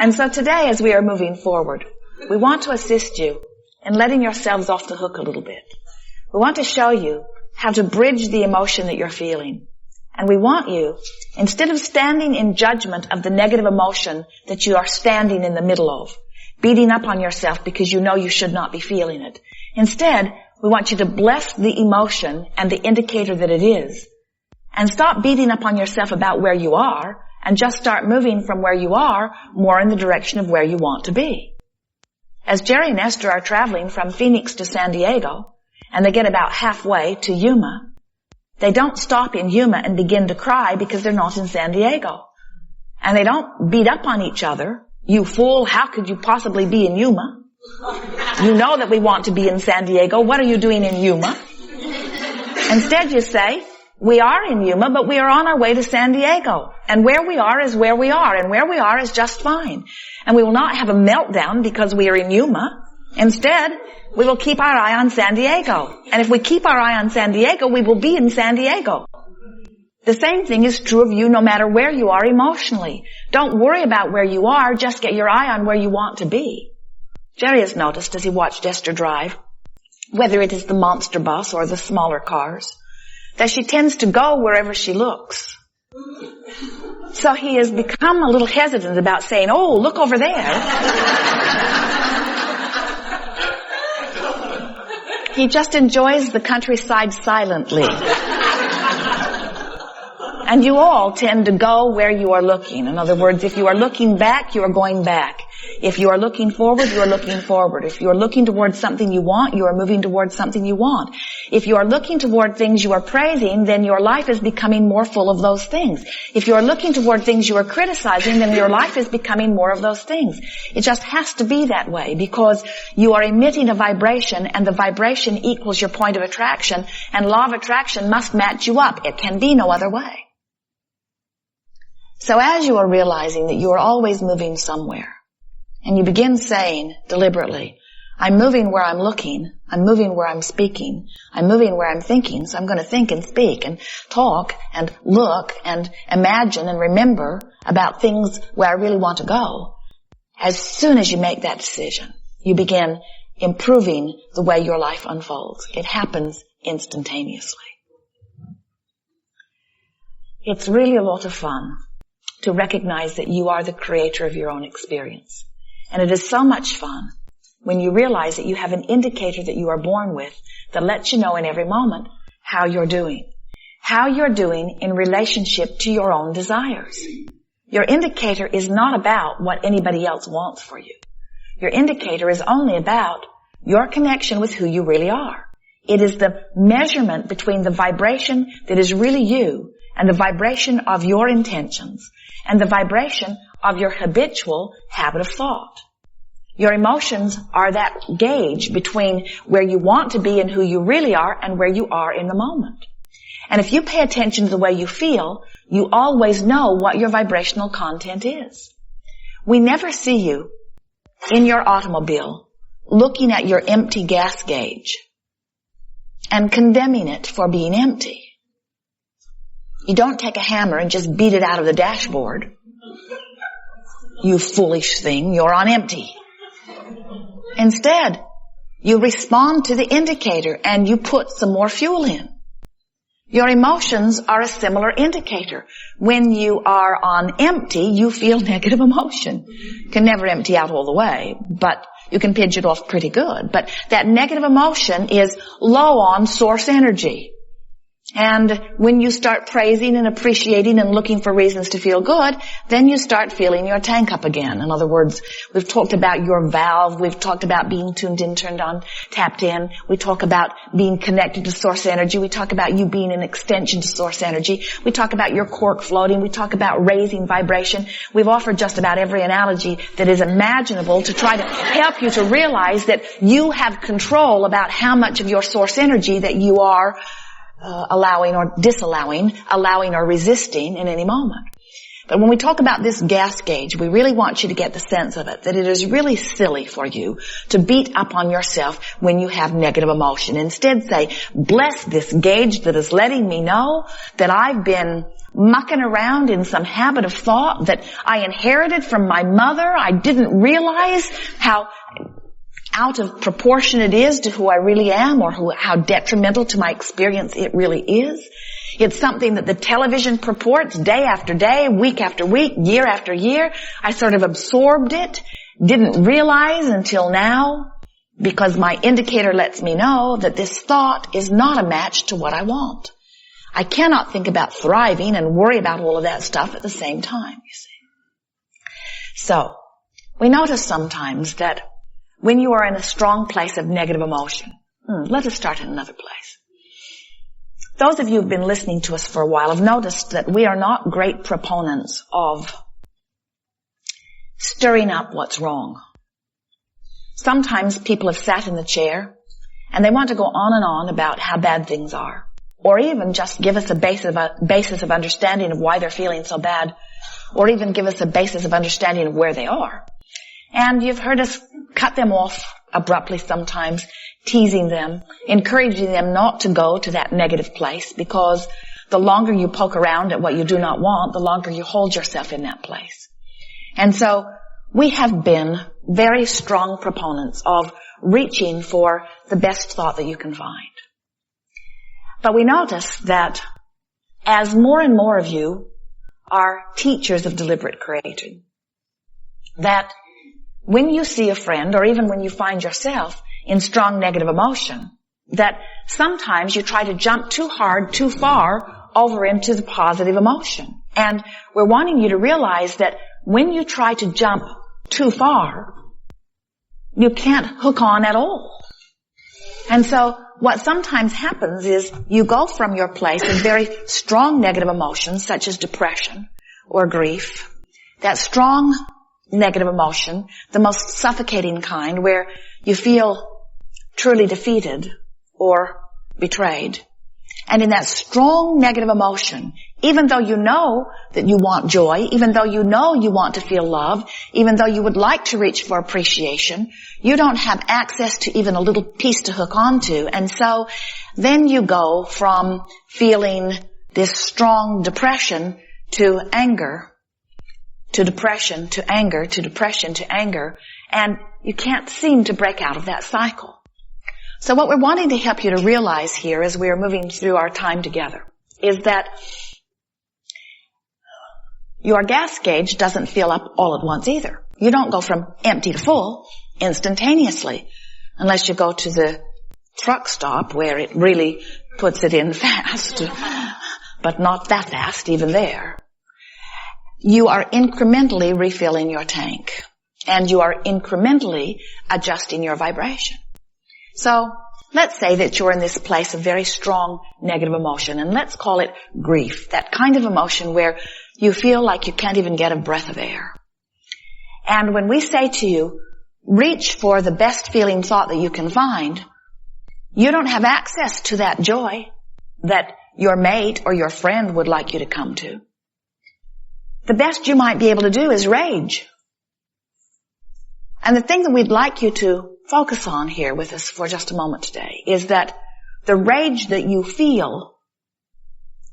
And so today, as we are moving forward, we want to assist you in letting yourselves off the hook a little bit. We want to show you how to bridge the emotion that you're feeling. And we want you, instead of standing in judgment of the negative emotion that you are standing in the middle of, beating up on yourself because you know you should not be feeling it. Instead, we want you to bless the emotion and the indicator that it is. And stop beating up on yourself about where you are and just start moving from where you are more in the direction of where you want to be. As Jerry and Esther are traveling from Phoenix to San Diego, and they get about halfway to Yuma, they don't stop in Yuma and begin to cry because they're not in San Diego. And they don't beat up on each other. You fool, how could you possibly be in Yuma? You know that we want to be in San Diego. What are you doing in Yuma? Instead you say, we are in Yuma, but we are on our way to San Diego. And where we are is where we are, and where we are is just fine. And we will not have a meltdown because we are in Yuma. Instead, we will keep our eye on San Diego. And if we keep our eye on San Diego, we will be in San Diego. The same thing is true of you no matter where you are emotionally. Don't worry about where you are, just get your eye on where you want to be. Jerry has noticed as he watched Esther drive, whether it is the monster bus or the smaller cars, that she tends to go wherever she looks. So he has become a little hesitant about saying, oh, look over there. He just enjoys the countryside silently. And you all tend to go where you are looking. In other words, if you are looking back, you are going back. If you are looking forward, you are looking forward. If you are looking towards something you want, you are moving towards something you want. If you are looking toward things you are praising, then your life is becoming more full of those things. If you are looking toward things you are criticizing, then your life is becoming more of those things. It just has to be that way because you are emitting a vibration, and the vibration equals your point of attraction, and law of attraction must match you up. It can be no other way. So as you are realizing that you are always moving somewhere, and you begin saying deliberately, I'm moving where I'm looking, I'm moving where I'm speaking, I'm moving where I'm thinking, so I'm going to think and speak and talk and look and imagine and remember about things where I really want to go. As soon as you make that decision, you begin improving the way your life unfolds. It happens instantaneously. It's really a lot of fun to recognize that you are the creator of your own experience. And it is so much fun when you realize that you have an indicator that you are born with that lets you know in every moment how you're doing. How you're doing in relationship to your own desires. Your indicator is not about what anybody else wants for you. Your indicator is only about your connection with who you really are. It is the measurement between the vibration that is really you and the vibration of your intentions and the vibration of your habitual habit of thought. Your emotions are that gauge between where you want to be and who you really are and where you are in the moment. And if you pay attention to the way you feel, you always know what your vibrational content is. We never see you in your automobile looking at your empty gas gauge and condemning it for being empty. You don't take a hammer and just beat it out of the dashboard. You foolish thing, you're on empty. Instead, you respond to the indicator and you put some more fuel in. Your emotions are a similar indicator. When you are on empty, you feel negative emotion. You can never empty out all the way, but you can pinch it off pretty good. But that negative emotion is low on source energy. And when you start praising and appreciating and looking for reasons to feel good, then you start filling your tank up again. In other words, we've talked about your valve. We've talked about being tuned in, turned on, tapped in. We talk about being connected to source energy. We talk about you being an extension to source energy. We talk about your cork floating. We talk about raising vibration. We've offered just about every analogy that is imaginable to try to help you to realize that you have control about how much of your source energy that you are allowing or disallowing, allowing or resisting in any moment. But when we talk about this gas gauge, we really want you to get the sense of it, that it is really silly for you to beat up on yourself when you have negative emotion. Instead say, bless this gauge that is letting me know that I've been mucking around in some habit of thought that I inherited from my mother. I didn't realize how out of proportion it is to who I really am, or how detrimental to my experience it really is. It's something that the television purports day after day, week after week, year after year. I sort of absorbed it, didn't realize until now, because my indicator lets me know that this thought is not a match to what I want. I cannot think about thriving and worry about all of that stuff at the same time, you see. So, we notice sometimes that when you are in a strong place of negative emotion, let us start in another place. Those of you who have been listening to us for a while have noticed that we are not great proponents of stirring up what's wrong. Sometimes people have sat in the chair and they want to go on and on about how bad things are, or even just give us a basis of understanding of why they're feeling so bad, or even give us a basis of understanding of where they are. And you've heard us cut them off abruptly sometimes, teasing them, encouraging them not to go to that negative place, because the longer you poke around at what you do not want, the longer you hold yourself in that place. And so we have been very strong proponents of reaching for the best thought that you can find. But we notice that as more and more of you are teachers of deliberate creating, that when you see a friend, or even when you find yourself in strong negative emotion, that sometimes you try to jump too hard, too far over into the positive emotion. And we're wanting you to realize that when you try to jump too far, you can't hook on at all. And so what sometimes happens is you go from your place of very strong negative emotions, such as depression or grief, that strong negative emotion, the most suffocating kind, where you feel truly defeated or betrayed. And in that strong negative emotion, even though you know that you want joy, even though you know you want to feel love, even though you would like to reach for appreciation, you don't have access to even a little piece to hook onto. And so then you go from feeling this strong depression to anger, to depression, to anger, to depression, to anger, and you can't seem to break out of that cycle. So what we're wanting to help you to realize here as we are moving through our time together is that your gas gauge doesn't fill up all at once either. You don't go from empty to full instantaneously, unless you go to the truck stop where it really puts it in fast, but not that fast even there. You are incrementally refilling your tank, and you are incrementally adjusting your vibration. So let's say that you're in this place of very strong negative emotion, and let's call it grief, that kind of emotion where you feel like you can't even get a breath of air. And when we say to you, reach for the best feeling thought that you can find, you don't have access to that joy that your mate or your friend would like you to come to. The best you might be able to do is rage. And the thing that we'd like you to focus on here with us for just a moment today is that the rage that you feel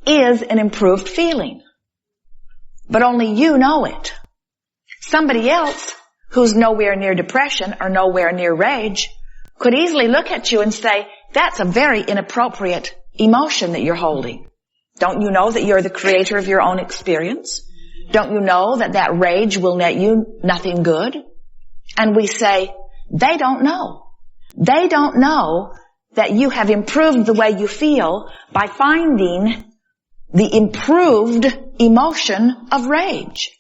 is an improved feeling. But only you know it. Somebody else who's nowhere near depression or nowhere near rage could easily look at you and say, that's a very inappropriate emotion that you're holding. Don't you know that you're the creator of your own experience? Don't you know that that rage will net you nothing good? And we say, they don't know. They don't know that you have improved the way you feel by finding the improved emotion of rage.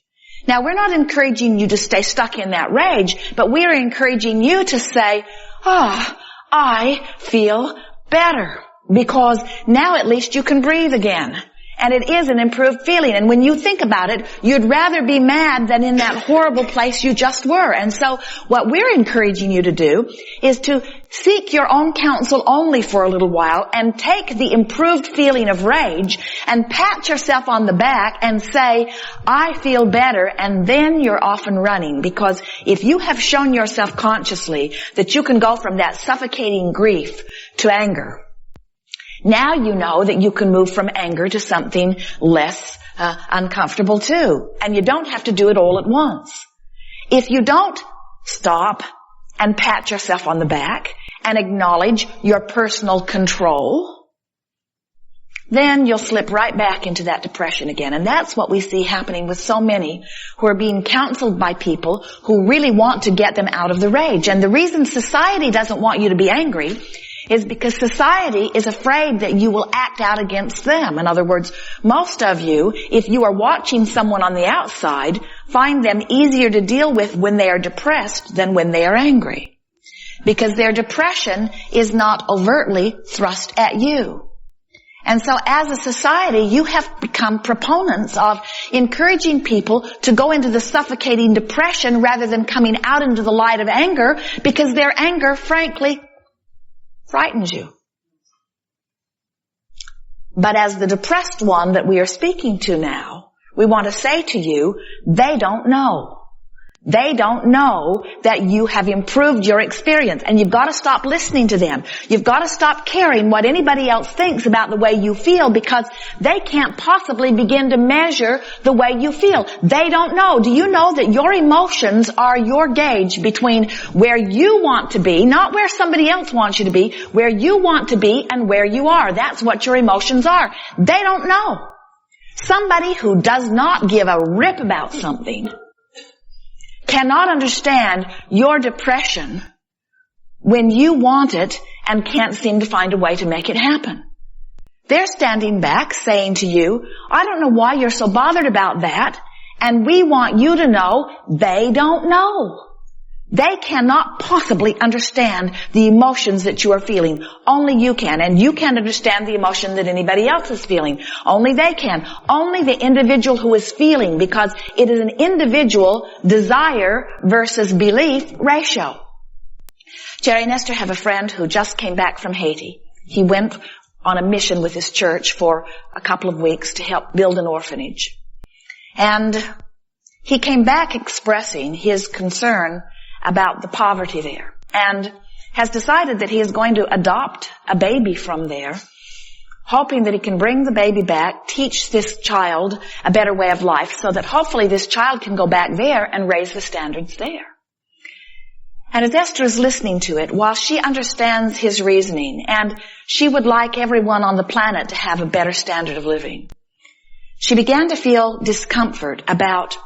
Now, we're not encouraging you to stay stuck in that rage, but we're encouraging you to say, I feel better, because now at least you can breathe again. And it is an improved feeling. And when you think about it, you'd rather be mad than in that horrible place you just were. And so what we're encouraging you to do is to seek your own counsel only for a little while and take the improved feeling of rage and pat yourself on the back and say, I feel better, and then you're off and running. Because if you have shown yourself consciously that you can go from that suffocating grief to anger, now you know that you can move from anger to something less uncomfortable too. And you don't have to do it all at once. If you don't stop and pat yourself on the back and acknowledge your personal control, then you'll slip right back into that depression again. And that's what we see happening with so many who are being counseled by people who really want to get them out of the rage. And the reason society doesn't want you to be angry is because society is afraid that you will act out against them. In other words, most of you, if you are watching someone on the outside, find them easier to deal with when they are depressed than when they are angry. Because their depression is not overtly thrust at you. And so as a society, you have become proponents of encouraging people to go into the suffocating depression rather than coming out into the light of anger, because their anger, frankly, frightens you. But as the depressed one that we are speaking to now, we want to say to you, they don't know. They don't know that you have improved your experience, and you've got to stop listening to them. You've got to stop caring what anybody else thinks about the way you feel, because they can't possibly begin to measure the way you feel. They don't know. Do you know that your emotions are your gauge between where you want to be, not where somebody else wants you to be, where you want to be and where you are. That's what your emotions are. They don't know. Somebody who does not give a rip about something cannot understand your depression when you want it and can't seem to find a way to make it happen. They're standing back saying to you, I don't know why you're so bothered about that, and we want you to know they don't know. They cannot possibly understand the emotions that you are feeling. Only you can. And you can't understand the emotion that anybody else is feeling. Only they can. Only the individual who is feeling, because it is an individual desire versus belief ratio. Jerry and Esther have a friend who just came back from Haiti. He went on a mission with his church for a couple of weeks to help build an orphanage. And he came back expressing his concern about the poverty there, and has decided that he is going to adopt a baby from there, hoping that he can bring the baby back, teach this child a better way of life, so that hopefully this child can go back there and raise the standards there. And as Esther is listening to it, while she understands his reasoning, and she would like everyone on the planet to have a better standard of living, she began to feel discomfort about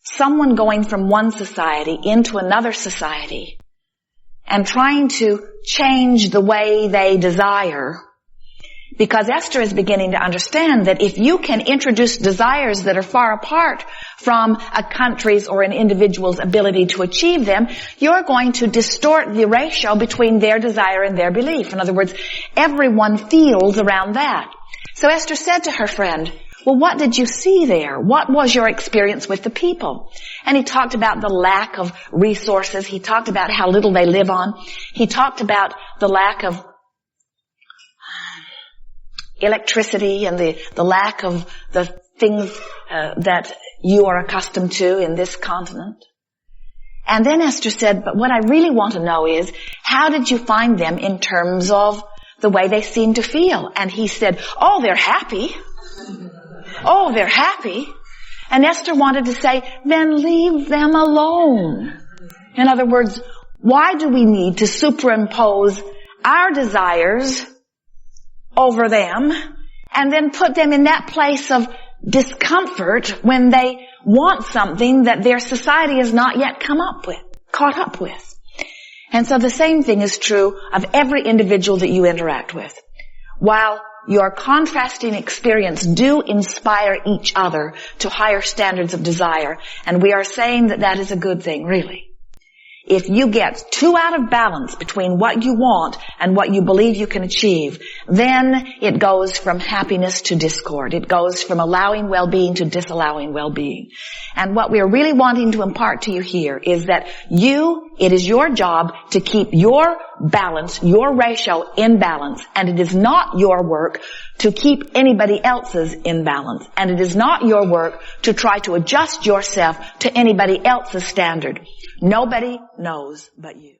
someone going from one society into another society and trying to change the way they desire. Because Esther is beginning to understand that if you can introduce desires that are far apart from a country's or an individual's ability to achieve them, you're going to distort the ratio between their desire and their belief. In other words, everyone feels around that. So Esther said to her friend, well, what did you see there? What was your experience with the people? And he talked about the lack of resources. He talked about how little they live on. He talked about the lack of electricity and the lack of the things that you are accustomed to in this continent. And then Esther said, but what I really want to know is, how did you find them in terms of the way they seem to feel? And he said, oh, they're happy. Oh, they're happy. And Esther wanted to say, then leave them alone. In other words, why do we need to superimpose our desires over them and then put them in that place of discomfort when they want something that their society has not yet caught up with? And so the same thing is true of every individual that you interact with. While your contrasting experience do inspire each other to higher standards of desire, and we are saying that that is a good thing, really. If you get too out of balance between what you want and what you believe you can achieve, then it goes from happiness to discord. It goes from allowing well-being to disallowing well-being. And what we are really wanting to impart to you here is that it is your job to keep your balance, your ratio in balance, and it is not your work to keep anybody else's in balance, and it is not your work to try to adjust yourself to anybody else's standard. Nobody knows but you.